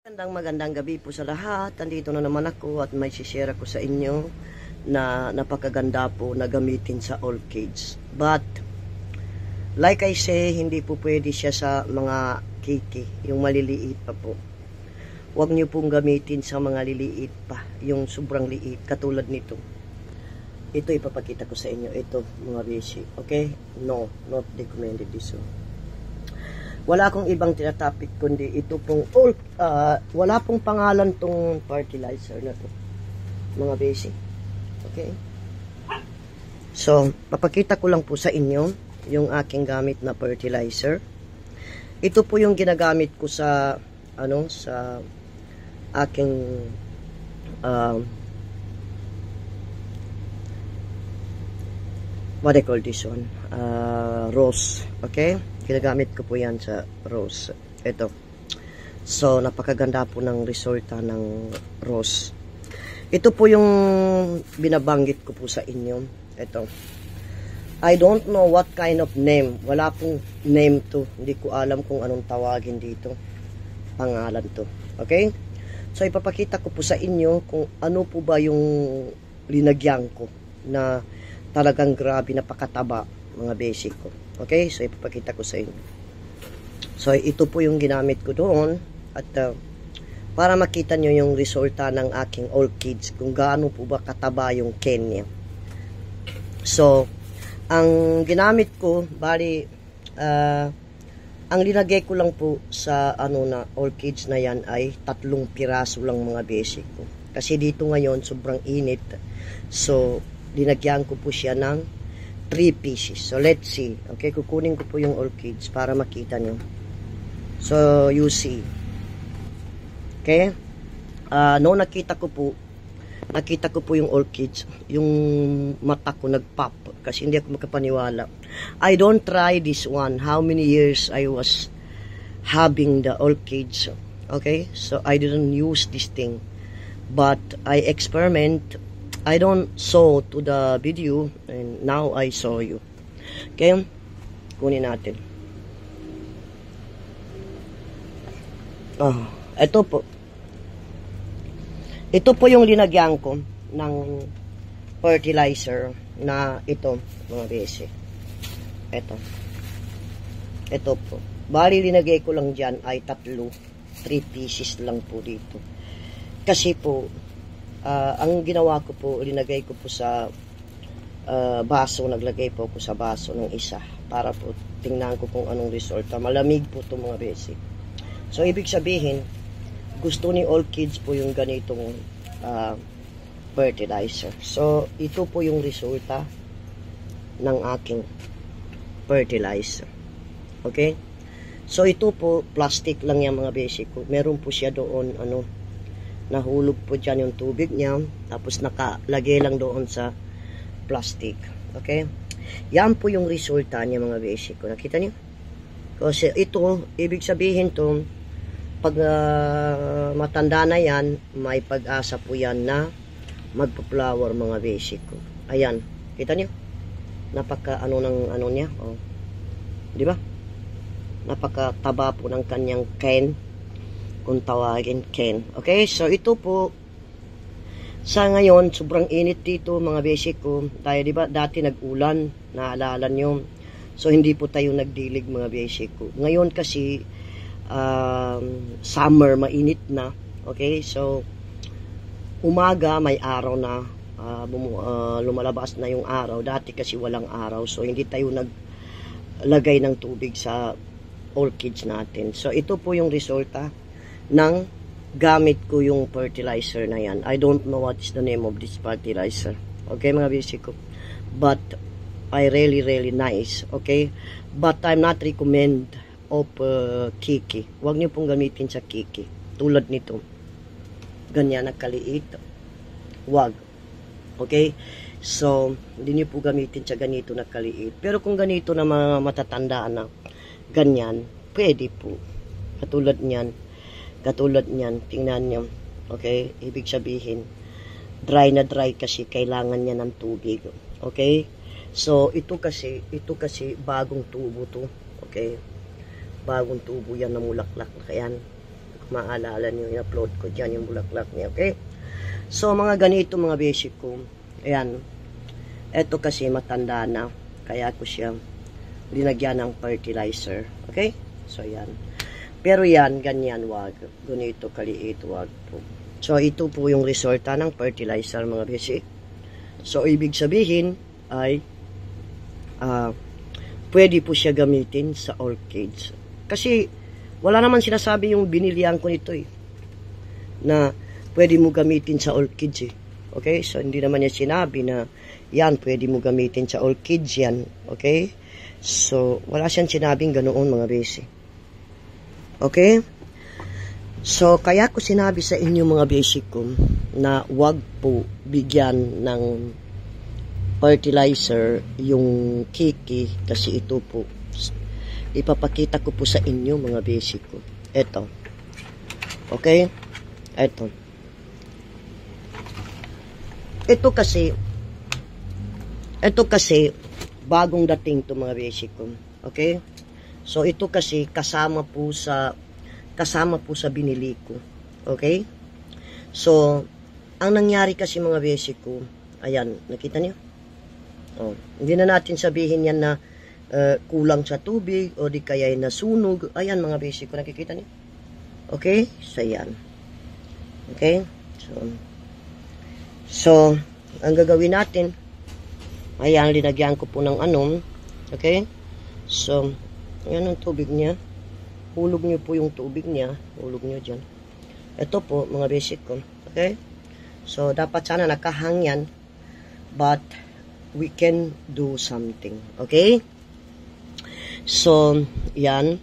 Magandang gabi po sa lahat. Nandito na naman ako at may share ako sa inyo na napakaganda po na gamitin sa all kids. But, like I say, hindi po pwede siya sa mga kiki, yung maliliit pa po. Huwag niyo pong gamitin sa mga liliit pa, yung sobrang liit, katulad nito. Ito ipapakita ko sa inyo, ito mga basic, okay? No, not recommended this one. Wala akong ibang tinatapik kundi ito pong wala pong pangalan tong fertilizer na to, mga basic. Okay? So, papakita ko lang po sa inyo yung aking gamit na fertilizer. Ito po yung ginagamit ko sa sa aking what I call this one? Rose. Okay? Ginagamit ko po yan sa rose. Ito. So, napakaganda po ng resulta ng rose. Ito po yung binabanggit ko po sa inyo. Ito. I don't know what kind of name. Wala pong name to. Hindi ko alam kung anong tawagin dito. Pangalan to. Okay? So, ipapakita ko po sa inyo kung ano po ba yung linagyan ko na talagang grabe, napakataba, mga basic ko. Okay? So, ipapakita ko sa inyo. So, ito po yung ginamit ko doon. At para makita nyo yung resulta ng aking all kids, kung gaano po ba kataba yung Kenya. So, ang ginamit ko, bali, ang linagay ko lang po sa na all kids na yan ay 3 piraso lang, mga basic ko. Kasi dito ngayon, sobrang init. So, linagyan ko po siya ng 3 pieces. So, let's see. Okay, kukunin ko po yung all kids para makita nyo. So, you see. Okay? No, nakita ko po yung all kids. Yung mata ko nag-pop kasi hindi ako makapaniwala. I don't try this one. How many years I was having the all kids. Okay? So, I didn't use this thing. But, I experiment. I don't show to the video and now I show you. Okay? Kunin natin. Ito po. Ito po yung linagyan ko ng fertilizer na ito, mga basic. Ito po. Bali, linagay ko lang dyan ay 3 pieces lang po dito. Kasi po, ang ginawa ko po, linagay ko po sa baso, naglagay po ako sa baso ng isa para po tingnan ko kung anong resulta. Malamig po ito, mga basic. So, ibig sabihin, gusto ni all kids po yung ganitong fertilizer. So, ito po yung resulta ng aking fertilizer. Okay? So, ito po, plastic lang yan, mga basic ko. Meron po siya doon, nahulog po dyan yung tubig niya, tapos nakalagay lang doon sa plastic. Okay? Yan po yung resulta niya, mga basic ko. Nakita niyo? Kasi ito, ibig sabihin to, pag matanda na yan, may pag-asa po yan na magpa-flower, mga basic ko. Ayan. Kita niyo? Napaka niya. Oh. Di ba? Napakataba po ng kanyang cane, kung tawagin Ken. Okay, so ito po sa ngayon, sobrang init dito, mga basic ko. Tayo, di ba, dati nag-ulan, naalala nyo. So, hindi po tayo nagdilig, mga basic ko. Ngayon kasi, summer, mainit na. Okay, so, umaga, may araw na, lumalabas na yung araw. Dati kasi walang araw, so hindi tayo naglagay ng tubig sa all kids natin. So, ito po yung resulta ng gamit ko yung fertilizer na yan. I don't know what is the name of this fertilizer. Okay, mga basic ko. But, I really nice. Okay? But, I'm not recommend of kiki. Huwag niyo pong gamitin sa kiki. Tulad nito. Ganyan, nagkaliit. Huwag. Okay? So, hindi niyo po gamitin sa ganito nagkaliit. Pero kung ganito na mga matatanda na, ganyan, pwede po. Katulad niyan, tingnan nyo. Okay? Ibig sabihin, dry na dry kasi kailangan niya ng tubig. Okay? So, ito kasi bagong tubo to. Okay? Bagong tubo yan na mulaklak. Ayan. maalala niyo, in-upload ko dyan yung bulaklak niya, okay? So, mga ganito mga basic ko. Ayan. Ito kasi matanda na. Kaya ko siya linagyan ng fertilizer. Okay? So, yan. Pero yan, ganyan, wag. Ganito, kaliit, wag po. So, ito po yung resulta ng fertilizer, mga basic. So, ibig sabihin ay pwede po siya gamitin sa orchids. Kasi, wala naman sinasabi yung binilihan ko nito eh. Na pwede mo gamitin sa orchids eh. Okay? So, hindi naman niya sinabi na yan, pwede mo gamitin sa orchids yan. Okay? So, wala siyang sinabing ganoon mga besi. Okay? So, kaya ko sinabi sa inyo mga basic ko na wag po bigyan ng fertilizer yung kiki kasi ito po ipapakita ko po sa inyo mga basic ko. Ito. Okay? Ito. Ito kasi bagong dating to mga basic ko. Okay? So ito kasi kasama po sa binili ko. Okay? So ang nangyari kasi mga basic ko, ayan, nakita niyo? Oh, hindi na natin sabihin yan na kulang sa tubig o di kaya nasunog. Ayan mga basic ko, nakikita niyo? Okay? So ayan. Okay? So, ang gagawin natin, ayan, linagyan ko po ng ano, okay? So, ayan ang tubig niya. Hulog niyo po yung tubig niya. Hulog niyo dyan. Ito po, mga basic ko. Okay? So, dapat sana nakahang yan. But, we can do something. Okay? So, yan.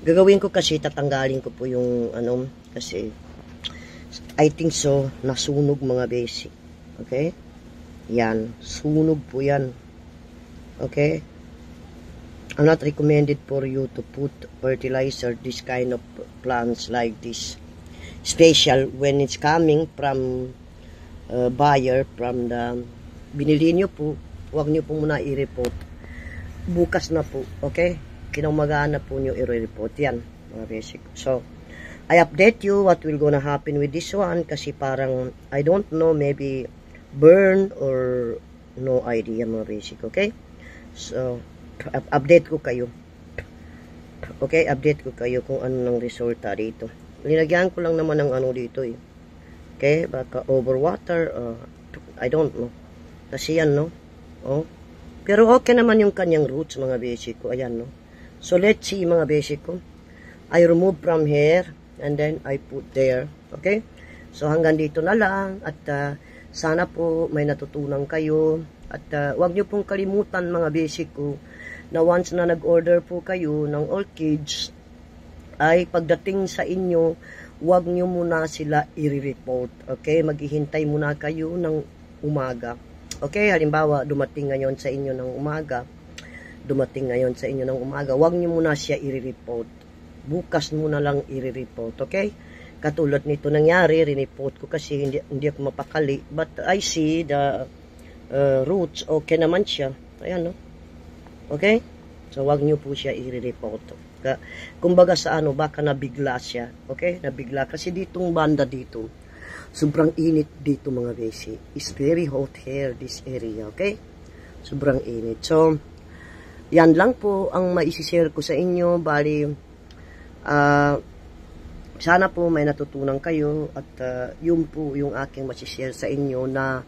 Gagawin ko kasi, tatanggalin ko po yung, ano, kasi, I think so, nasunog mga basic. Okay? Yan. Sunog po yan. Okay? I'm not recommended for you to put fertilizer this kind of plants like this. Special when it's coming from buyer from the binili nyo po, huwag nyo po muna i-report. Bukas na po. Okay? Kinaumagaan na po nyo i-report. Yan. Mga basic. So, I update you what will gonna happen with this one kasi parang, I don't know, maybe burn or no idea mga basic, okay? So, update ko kayo. Okay, update ko kayo kung ano ng resulta dito. Linagyan ko lang naman ng ano dito eh. Okay, baka overwater, I don't know. Kasi yan, no? Oh. Pero okay naman yung kanyang roots mga basic ko, ayan, no? So, let's see mga basic ko. I remove from here. And then, I put there. Okay? So, hanggang dito na lang. At sana po may natutunan kayo. At huwag nyo pong kalimutan mga basic ko na once na nag-order po kayo ng orchids, ay pagdating sa inyo, huwag nyo muna sila i-report. Okay? Maghihintay muna kayo ng umaga. Okay? Halimbawa, dumating ngayon sa inyo ng umaga. Huwag nyo muna siya i-report. Bukas muna lang i-report, okay? Katulad nito nangyari, rineport ko kasi hindi ako mapakali. But I see the roots, okay naman siya. Ayan, no? Okay? So, wag nyo po siya i-report. Kumbaga sa ano, baka nabigla siya. Okay? Nabigla. Kasi ditong banda dito, sobrang init dito mga besi. It's very hot here, this area, okay? Sobrang init. So, yan lang po ang maisishare ko sa inyo. Bali, sana po may natutunan kayo at yun po yung aking masishare sa inyo na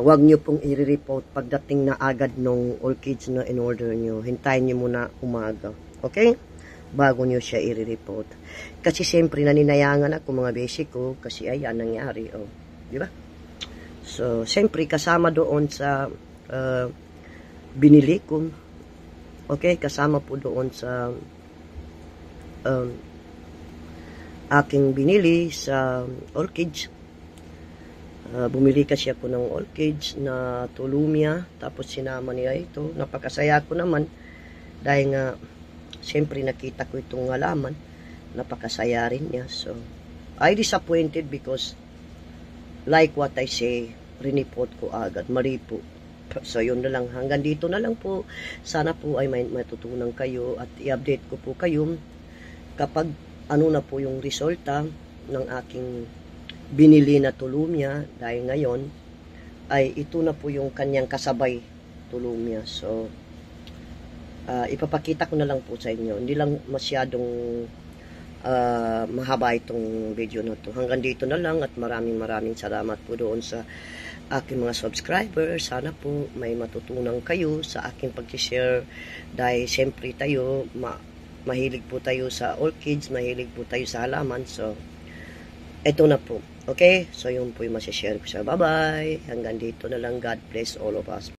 wag nyo pong i-report pagdating na agad nung orchids na in-order nyo. Hintayin nyo muna umaga. Okay? Bago nyo siya i-report. Kasi siyempre naninayangan ako mga basic ko kasi ayan nangyari. Oh. Di ba? So, siyempre kasama doon sa binili ko. Okay? Kasama po doon sa aking binili sa orchids. Bumili kasi ako ng orchids na tulumia, tapos sinama niya ito. Napakasaya ko naman dahil nga siyempre nakita ko itong halaman, napakasaya rin niya. So I disappointed because like what I say, rinipot ko agad, mali po. So yun na lang, hanggang dito na lang po. Sana po ay may matutunan kayo at i-update ko po kayo kapag ano na po yung resulta ng aking binili na tulumya, dahil ngayon ay ito na po yung kanyang kasabay tulumya. So ipapakita ko na lang po sa inyo, hindi lang masyadong mahaba itong video na to. Hanggang dito na lang, at maraming salamat po doon sa aking mga subscribers. Sana po may matutunan kayo sa aking pag-share, dahil siyempre tayo mahilig po tayo sa orchids, mahilig po tayo sa halaman. So eto na po, okay? So yun po yung masishare ko sa bye bye. Hanggang dito na lang. God bless all of us.